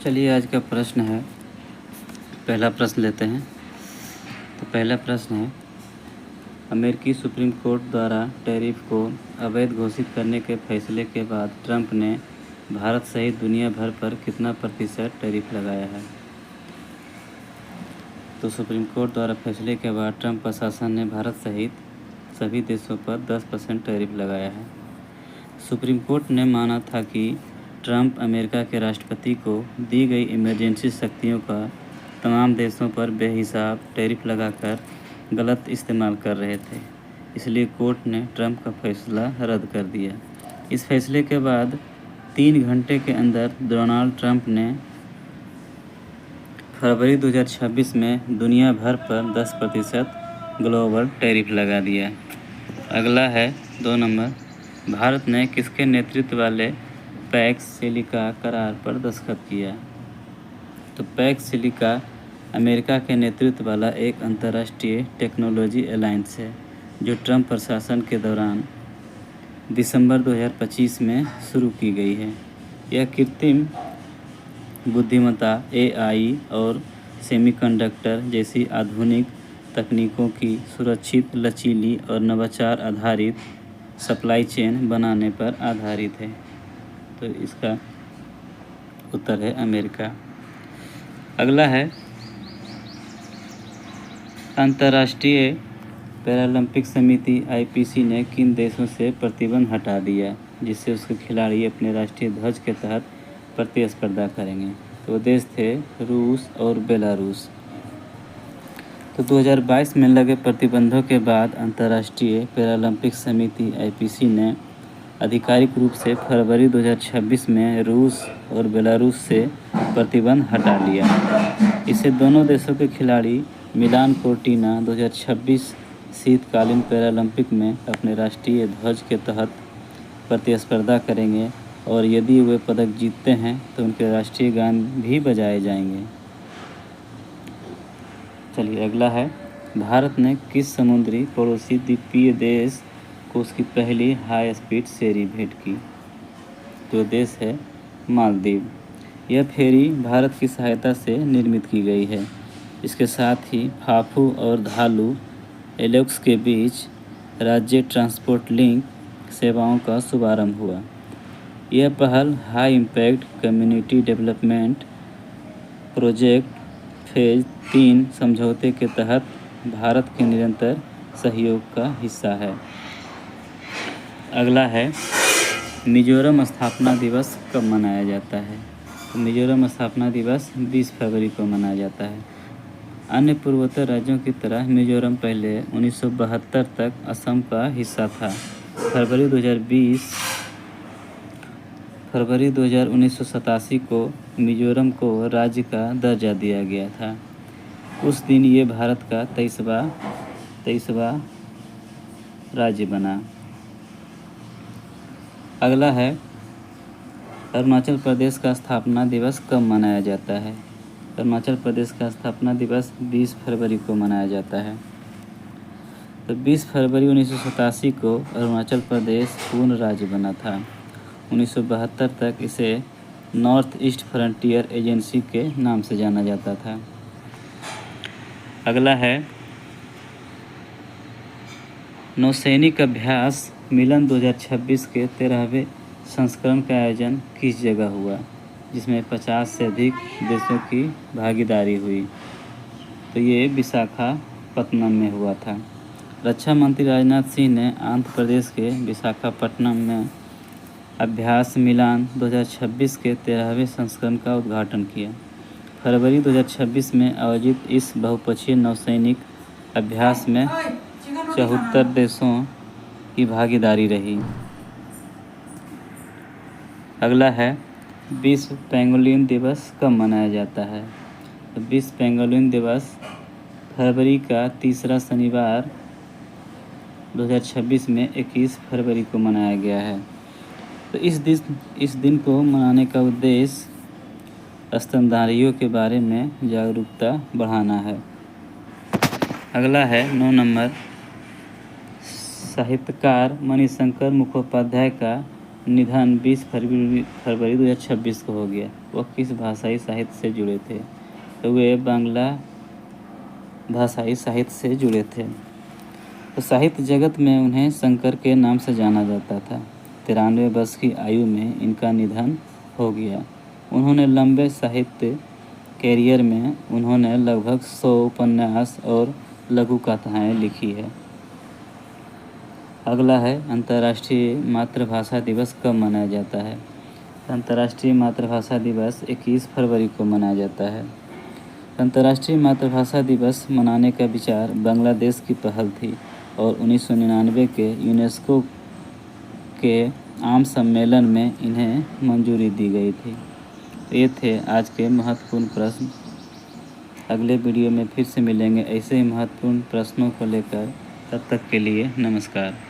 चलिए आज का प्रश्न है, पहला प्रश्न लेते हैं। तो पहला प्रश्न है, अमेरिकी सुप्रीम कोर्ट द्वारा टैरिफ को अवैध घोषित करने के फैसले के बाद ट्रंप ने भारत सहित दुनिया भर पर कितना प्रतिशत टैरिफ लगाया है। तो सुप्रीम कोर्ट द्वारा फैसले के बाद ट्रंप प्रशासन ने भारत सहित सभी देशों पर 10% टैरिफ लगाया है। सुप्रीम कोर्ट ने माना था कि ट्रंप अमेरिका के राष्ट्रपति को दी गई इमरजेंसी शक्तियों का तमाम देशों पर बेहिसाब टैरिफ लगाकर गलत इस्तेमाल कर रहे थे, इसलिए कोर्ट ने ट्रंप का फैसला रद्द कर दिया। इस फैसले के बाद 3 घंटे के अंदर डोनाल्ड ट्रंप ने फरवरी 2026 में दुनिया भर पर 10% ग्लोबल टैरिफ लगा दिया। अगला है 2 नंबर, भारत ने किसके नेतृत्व वाले पैक्स सिलिका करार पर दस्तखत किया। तो पैक्स सिलिका अमेरिका के नेतृत्व वाला एक अंतर्राष्ट्रीय टेक्नोलॉजी अलायंस है जो ट्रंप प्रशासन के दौरान दिसंबर 2025 में शुरू की गई है। यह कृत्रिम बुद्धिमत्ता AI और सेमीकंडक्टर जैसी आधुनिक तकनीकों की सुरक्षित, लचीली और नवाचार आधारित सप्लाई चेन बनाने पर आधारित है। तो इसका उत्तर है अमेरिका। अगला है, अंतर्राष्ट्रीय पैरालंपिक समिति IPC ने किन देशों से प्रतिबंध हटा दिया जिससे उसके खिलाड़ी अपने राष्ट्रीय ध्वज के तहत प्रतिस्पर्धा करेंगे। तो वो देश थे रूस और बेलारूस। तो 2022 में लगे प्रतिबंधों के बाद अंतर्राष्ट्रीय पैरालंपिक समिति IPC ने आधिकारिक रूप से फरवरी 2026 में रूस और बेलारूस से प्रतिबंध हटा लिया। इससे दोनों देशों के खिलाड़ी मिलान कोर्टिना 2026 शीतकालीन पैरालंपिक में अपने राष्ट्रीय ध्वज के तहत प्रतिस्पर्धा करेंगे और यदि वे पदक जीतते हैं तो उनके राष्ट्रीय गान भी बजाए जाएंगे। चलिए अगला है, भारत ने किस समुद्री पड़ोसी द्वीपीय देश को उसकी पहली हाई स्पीड फेरी भेंट की। जो देश है मालदीव। यह फेरी भारत की सहायता से निर्मित की गई है। इसके साथ ही फाफू और धालू एलेक्स के बीच राज्य ट्रांसपोर्ट लिंक सेवाओं का शुभारंभ हुआ। यह पहल high impact community development project phase 3 समझौते के तहत भारत के निरंतर सहयोग का हिस्सा है। अगला है, मिजोरम स्थापना दिवस कब मनाया जाता है। तो मिजोरम स्थापना दिवस 20 फरवरी को मनाया जाता है। अन्य पूर्वोत्तर राज्यों की तरह मिजोरम पहले 1972 तक असम का हिस्सा था। फरवरी 1987 को मिजोरम को राज्य का दर्जा दिया गया था। उस दिन ये भारत का 23वां राज्य बना। अगला है, अरुणाचल प्रदेश का स्थापना दिवस कब मनाया जाता है। अरुणाचल प्रदेश का स्थापना दिवस 20 फरवरी को मनाया जाता है। तो 20 फरवरी 1987 को अरुणाचल प्रदेश पूर्ण राज्य बना था। 1972 तक इसे नॉर्थ ईस्ट फ्रंटियर एजेंसी के नाम से जाना जाता था। अगला है, नौसैनिक अभ्यास मिलन 2026 के 13वें संस्करण का आयोजन किस जगह हुआ जिसमें 50 से अधिक देशों की भागीदारी हुई। तो ये विशाखापत्तनम में हुआ था। रक्षा मंत्री राजनाथ सिंह ने आंध्र प्रदेश के विशाखापट्टनम में अभ्यास मिलान 2026 के 13वें संस्करण का उद्घाटन किया। फरवरी 2026 में आयोजित इस बहुपक्षीय नौसैनिक अभ्यास में 74 देशों की भागीदारी रही। अगला है, विश्व पेंगुलिन दिवस कब मनाया जाता है। तो विश्व पेंगुलिन दिवस फरवरी का तीसरा शनिवार 2026 में 21 फरवरी को मनाया गया है। तो इस दिन को मनाने का उद्देश्य स्तनधारियों के बारे में जागरूकता बढ़ाना है। अगला है 9 नंबर, साहित्यकार मणिशंकर मुखोपाध्याय का निधन 20 फरवरी 2026 को हो गया। वह किस भाषाई साहित्य से जुड़े थे? तो वे बांग्ला भाषाई साहित्य से जुड़े थे। तो साहित्य जगत में उन्हें शंकर के नाम से जाना जाता था। 93 वर्ष की आयु में इनका निधन हो गया। उन्होंने लंबे साहित्य कैरियर में उन्होंने लगभग 100 उपन्यास और लघु कथाएँ लिखी है। अगला है अंतर्राष्ट्रीय मातृभाषा दिवस कब मनाया जाता है? अंतर्राष्ट्रीय मातृभाषा दिवस 21 फरवरी को मनाया जाता है। अंतर्राष्ट्रीय मातृभाषा दिवस मनाने का विचार बांग्लादेश की पहल थी और 1999 के यूनेस्को के आम सम्मेलन में इन्हें मंजूरी दी गई थी। ये थे आज के महत्वपूर्ण प्रश्न। अगले वीडियो में फिर से मिलेंगे ऐसे ही महत्वपूर्ण प्रश्नों को लेकर। तब तक के लिए नमस्कार।